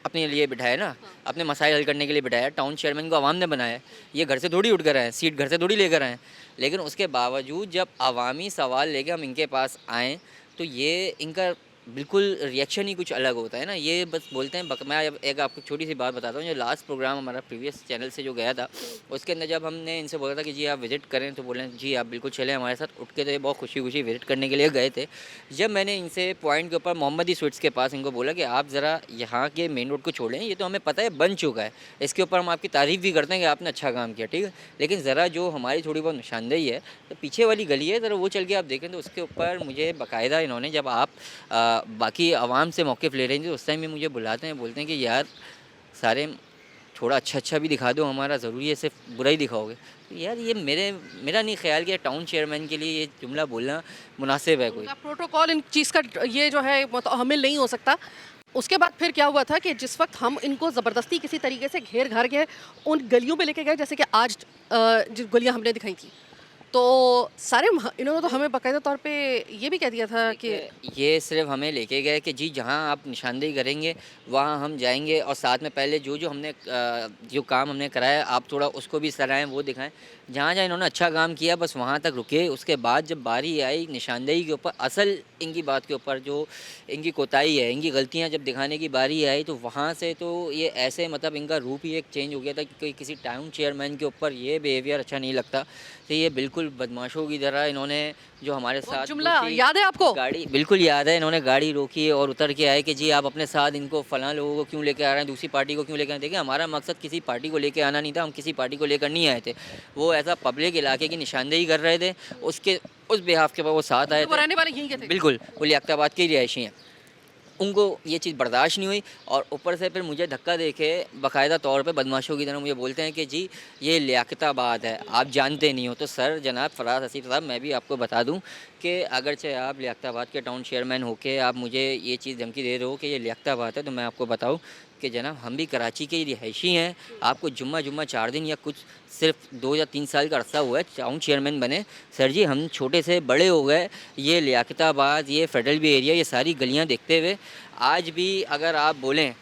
अपने लिए बिठाया ना, अपने मसाइल हल करने के लिए बिठाया। टाउन चेयरमैन को अवाम ने बनाया। ये घर से थोड़ी उठ कर आए, सीट घर से थोड़ी लेकर आए। लेकिन उसके बावजूद जब अवामी सवाल लेके हम इनके पास आएँ तो ये इनका बिल्कुल रिएक्शन ही कुछ अलग होता है ना। ये बस बोलते हैं मैं एक आपको छोटी सी बात बताता हूँ। जो लास्ट प्रोग्राम हमारा प्रीवियस चैनल से जो गया था उसके अंदर जब हमने इनसे बोला था कि जी आप विज़िट करें तो बोले जी आप बिल्कुल चलें हमारे साथ। उठ के तो ये बहुत खुशी विज़िट करने के लिए गए थे। जब मैंने इनसे पॉइंट के ऊपर मोहम्मदी स्वीट्स के पास इनको बोला कि आप ज़रा यहाँ के मेन रोड को छोड़ें, ये तो हमें पता है बन चुका है, इसके ऊपर हम आपकी तारीफ़ भी करते हैं कि आपने अच्छा काम किया, ठीक है, लेकिन ज़रा जो हमारी थोड़ी बहुत निशानदेही है तो पीछे वाली गली है ज़रा वो चल के आप देखें। तो उसके ऊपर मुझे बाकायदा इन्होंने जब आप बाकी से मौक़िफ़ ले रहे थे उस टाइम भी मुझे बुलाते हैं, बोलते हैं कि यार सारे थोड़ा अच्छा भी दिखा दो, हमारा ज़रूरी है सिर्फ बुरा ही दिखाओगे। तो यार ये मेरा नहीं ख्याल कि टाउन चेयरमैन के लिए ये जुमला बोलना मुनासिब है। कोई प्रोटोकॉल इन चीज़ का ये जो है हमें नहीं हो सकता। उसके बाद फिर क्या हुआ था कि जिस वक्त हम इनको ज़बरदस्ती किसी तरीके से घेर घार के उन गलियों में लेके गए, जैसे कि आज जो गलियाँ हमने दिखाई थी, तो सारे इन्होंने तो हमें बाकायदा तौर पे ये भी कह दिया था कि ये सिर्फ हमें लेके गए कि जी जहाँ आप निशानदेही करेंगे वहाँ हम जाएंगे, और साथ में पहले जो हमने जो काम हमने कराया आप थोड़ा उसको भी सराहें, वो दिखाएं। जहाँ इन्होंने अच्छा काम किया बस वहाँ तक रुके। उसके बाद जब बारी आई निशानदेही के ऊपर, असल इनकी बात के ऊपर जो इनकी कोताही है, इनकी गलतियाँ जब दिखाने की बारी आई तो वहाँ से तो ये ऐसे मतलब इनका रूप ही एक चेंज हो गया था कि किसी टाउन चेयरमैन के ऊपर ये बिहेवियर अच्छा नहीं लगता। तो ये बिल्कुल बदमाशों की तरह इन्होंने जो हमारे साथ जुमला याद है आपको? गाड़ी बिल्कुल याद है। इन्होंने गाड़ी रोकी और उतर के आए कि जी आप अपने साथ इनको फ़लाँ लोगों को क्यों लेके आ रहे हैं, दूसरी पार्टी को क्यों लेकर आए। देखिए हमारा मकसद किसी पार्टी को लेके आना नहीं था, हम किसी पार्टी को लेकर नहीं आए थे। वो ऐसा पब्लिक इलाके की निशानदेही कर रहे थे, उसके उस बिहाफ के बाद वो साथ आए थे। रहने वाले यहीं के थे? बिल्कुल, वो लियाकताबाद के ही रिहायशी हैं। उनको ये चीज़ बर्दाश्त नहीं हुई और ऊपर से फिर मुझे धक्का देके बाकायदा तौर पे बदमाशों की तरह मुझे बोलते हैं कि जी ये लियाकताबाद है, आप जानते नहीं हो। तो सर जनाब फराज हसीब साहब, मैं भी आपको बता दूं कि अगरचे आप लियाकताबाद के टाउन चेयरमैन होके आप मुझे ये चीज़ धमकी दे रहे हो कि ये लियाकताबाद है, तो मैं आपको बताऊं कि जनाब हम भी कराची के रिहायशी हैं। आपको जुम्मा 4 दिन या कुछ सिर्फ 2 या 3 साल का अरसा हुआ है टाउन चेयरमैन बने। सर जी हम छोटे से बड़े हो गए ये लियाकताबाद, ये फेडरल बी एरिया, ये सारी गलियां देखते हुए। आज भी अगर आप बोलें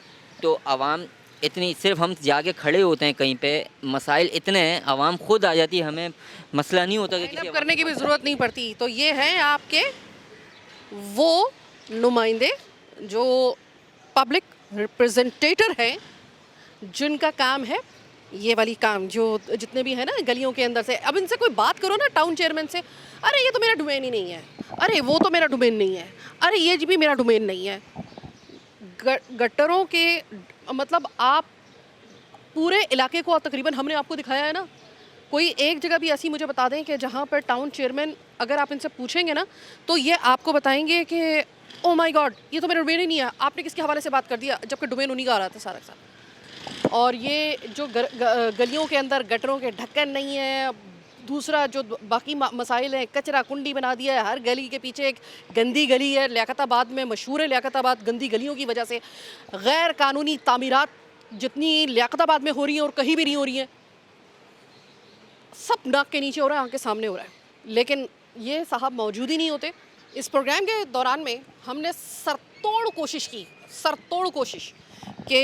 तो आवाम इतनी, सिर्फ हम जाके खड़े होते हैं कहीं पे, मसाइल इतने हैं आवाम खुद आ जाती है, हमें मसला नहीं होता कि किसी करने की भी ज़रूरत नहीं पड़ती। तो ये हैं आपके वो नुमाइंदे जो पब्लिक रिप्रेजेंटेटर हैं, जिनका काम है ये वाली काम, जो जितने भी है ना गलियों के अंदर से। अब इनसे कोई बात करो ना टाउन चेयरमैन से, अरे ये तो मेरा डोमेन ही नहीं है, अरे वो तो मेरा डोमेन नहीं है, अरे ये भी मेरा डोमेन नहीं है। गटरों के मतलब आप पूरे इलाके को तकरीबन हमने आपको दिखाया है ना, कोई एक जगह भी ऐसी मुझे बता दें कि जहाँ पर टाउन चेयरमैन अगर आप इनसे पूछेंगे ना तो ये आपको बताएंगे कि ओ माय गॉड ये तो मेरा डोमेन ही नहीं है, आपने किसके हवाले से बात कर दिया, जबकि डोमेन उन्हीं का आ रहा था सारा का सारा। और ये जो गलियों के अंदर गटरों के ढक्कन नहीं है, दूसरा जो बाकी मसाइल हैं, कचरा कुंडी बना दिया है, हर गली के पीछे एक गंदी गली है। लियाकताबाद में मशहूर है लियाकताबाद गंदी गलियों की वजह से। गैर कानूनी तामीरात जितनी लियाकताबाद में हो रही हैं और कहीं भी नहीं हो रही हैं, सब नाक के नीचे हो रहा है, आंख के सामने हो रहा है, लेकिन ये साहब मौजूद ही नहीं होते। इस प्रोग्राम के दौरान में हमने सरतोड़ कोशिश कि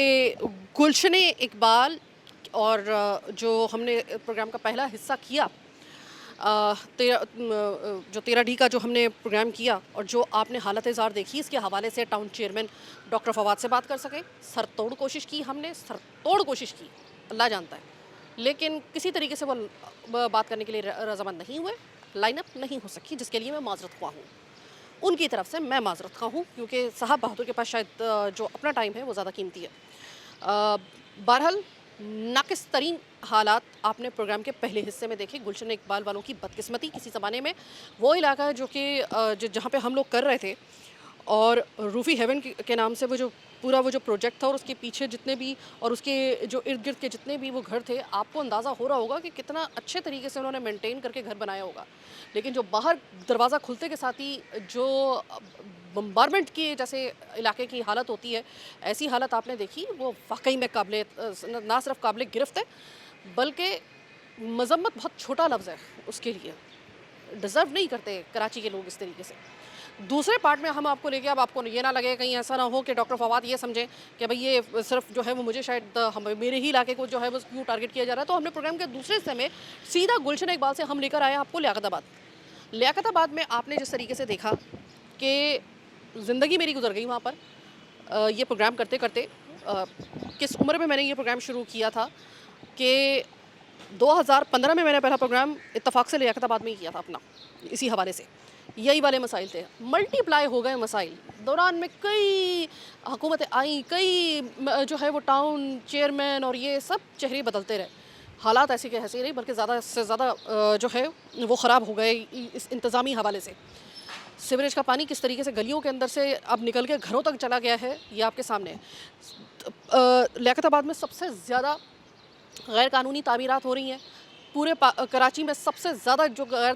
गुलशन इकबाल और जो हमने प्रोग्राम का पहला हिस्सा किया, 13D का जो हमने प्रोग्राम किया और जो आपने हालत ज़ार देखी, इसके हवाले से टाउन चेयरमैन डॉक्टर फवाद से बात कर सके। सरतोड़ कोशिश की हमने, अल्लाह जानता है, लेकिन किसी तरीके से वो बात करने के लिए रजामंद नहीं हुए, लाइनअप नहीं हो सकी, जिसके लिए मैं माजरत ख्वाह हूँ। उनकी तरफ से मैं माजरत ख्वाह हूँ, क्योंकि साहब बहादुर के पास शायद जो अपना टाइम है वो ज़्यादा कीमती है। बहरहाल नाकिस तरीन हालात आपने प्रोग्राम के पहले हिस्से में देखे। गुलशन इकबाल वालों की बदकिस्मती, किसी ज़माने में वो इलाका है जो कि जहाँ पे हम लोग कर रहे थे, और रूफ़ी हेवन के नाम से वो जो पूरा वो जो प्रोजेक्ट था और उसके पीछे जितने भी और उसके जो इर्द गिर्द के जितने भी वो घर थे, आपको अंदाज़ा हो रहा होगा कि कितना अच्छे तरीके से उन्होंने मेंटेन करके घर बनाया होगा। लेकिन जो बाहर दरवाज़ा खुलते के साथ ही जो बम्बारमेंट की जैसे इलाके की हालत होती है, ऐसी हालत आपने देखी, वो वाकई में काबिल ना सिर्फ काबिल गिरफ्त है, बल्कि मजम्मत बहुत छोटा लफ्ज़ है उसके लिए। डिज़र्व नहीं करते कराची के लोग इस तरीके से। दूसरे पार्ट में हम आपको लेके, अब आपको ये ना लगे कहीं ऐसा ना हो कि डॉक्टर फवाद ये समझें कि भाई ये सिर्फ जो है वो मुझे शायद मेरे ही इलाके को जो है वो क्यों टारगेट किया जा रहा है। तो हमने प्रोग्राम के दूसरे हिस्से में सीधा गुलशन इकबाल से हम लेकर आए आपको लियाकताबाद में आपने जिस तरीके से देखा कि ज़िंदगी मेरी गुजर गई वहाँ पर। ये प्रोग्राम करते करते किस उम्र में मैंने ये प्रोग्राम शुरू किया था कि 2015 में मैंने पहला प्रोग्राम इत्तफाक से लियाकताबाद में ही किया था अपना, इसी हवाले से यही वाले मसाइल थे। मल्टीप्लाई हो गए मसाइल, दौरान में कई हुकूमतें आई, कई जो है वो टाउन चेयरमैन और ये सब चेहरे बदलते रहे, हालात ऐसे के ऐसे नहीं बल्कि ज़्यादा से ज़्यादा जो है वो ख़राब हो गए इस इंतज़ामी हवाले से। सीवरेज का पानी किस तरीके से गलियों के अंदर से अब निकल के घरों तक चला गया है, ये आपके सामने है। लियाकताबाद में सबसे ज़्यादा गैर कानूनी तामीरात हो रही हैं। पूरे कराची में सबसे ज़्यादा जो गैर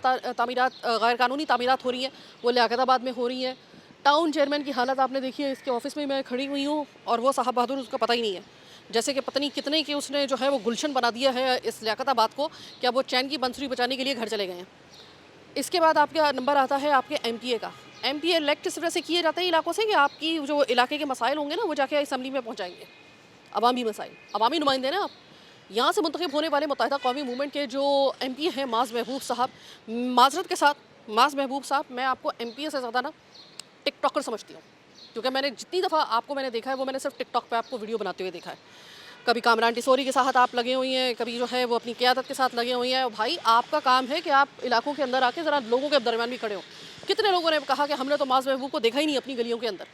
कानूनी तामीरात हो रही हैं वो लियाकताबाद में हो रही हैं। टाउन चेयरमैन की हालत आपने देखी है, इसके ऑफिस में मैं खड़ी हुई हूँ और वो साहब बहादुर उसका पता ही नहीं है, जैसे कि पता नहीं कितने कि उसने जो है वो गुलशन बना दिया है इस लियाकताबाद को, क्या वो चैन की बंसुरी बचाने के लिए घर चले गए हैं। इसके बाद आपका नंबर आता है आपके MPA का। MPA इलेक्ट इस वजह से किए जाते हैं इलाकों से कि आपकी जो इलाके के मसाइल होंगे ना वो जाके असम्बली में पहुँचाएंगे, अवामी मसाइल, अवामी नुमाइंदे ना आप। यहाँ से मुंतखब होने वाले मुत्तहिदा कौमी मूवमेंट के जो MPA हैं माज़ महबूब साहब, माजरत के साथ माज़ महबूब साहब, मैं आपको MPA से ज़्यादा ना टिकटॉकर समझती हूँ, क्योंकि मैंने जितनी दफ़ा आपको मैंने देखा है वो मैंने सिर्फ टिकटॉक पे आपको वीडियो बनाते हुए देखा है। कभी कामरान टिसोरी के साथ आप लगे हुई हैं, कभी जो है वो अपनी क़यादत के साथ लगे हुई हैं। भाई आपका काम है कि आप इलाकों के अंदर आके ज़रा लोगों के दरमियान भी खड़े हो। कितने लोगों ने कहा कि हमने तो माज़ महबूब को देखा ही नहीं अपनी गलियों के अंदर।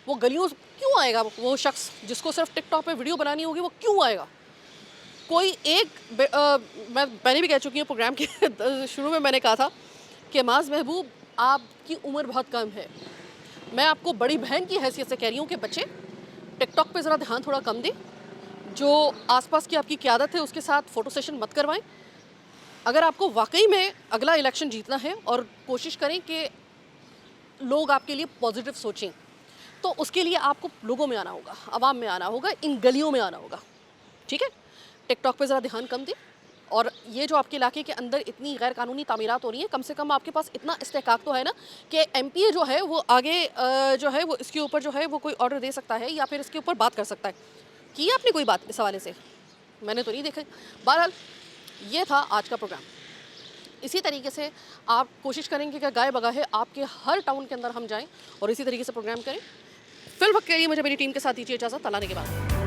वो गलियों क्यों आएगा वो शख्स जिसको सिर्फ टिकटॉक पर वीडियो बनानी होगी, वो क्यों आएगा? कोई एक मैं पहले भी कह चुकी हूँ प्रोग्राम के शुरू में मैंने कहा था कि माज़ महबूब आपकी उम्र बहुत कम है, मैं आपको बड़ी बहन की हैसियत से कह रही हूँ कि बच्चे टिकटॉक पे ज़रा ध्यान थोड़ा कम दें, जो आसपास की आपकी क़यादत है उसके साथ फ़ोटो सेशन मत करवाएं। अगर आपको वाकई में अगला इलेक्शन जीतना है और कोशिश करें कि लोग आपके लिए पॉजिटिव सोचें, तो उसके लिए आपको लोगों में आना होगा, आवाम में आना होगा, इन गलियों में आना होगा, ठीक है। टिकटॉक पे ज़रा ध्यान कम दें, और ये जो आपके इलाके के अंदर इतनी गैर कानूनी तामीरात हो रही हैं, कम से कम आपके पास इतना इस्तेकाक तो है ना कि एमपीए जो है वो आगे जो है वो इसके ऊपर जो है वो कोई ऑर्डर दे सकता है या फिर इसके ऊपर बात कर सकता है। की आपने कोई बात इस हवाले से? मैंने तो नहीं देखा। बहरहाल ये था आज का प्रोग्राम। इसी तरीके से आप कोशिश करेंगे कि गाय बगाहे आपके हर टाउन के अंदर हम जाएं और इसी तरीके से प्रोग्राम करें। फिल वक्त के लिए मुझे मेरी टीम के साथ दीजिए इजाज़त। तलाने के बाद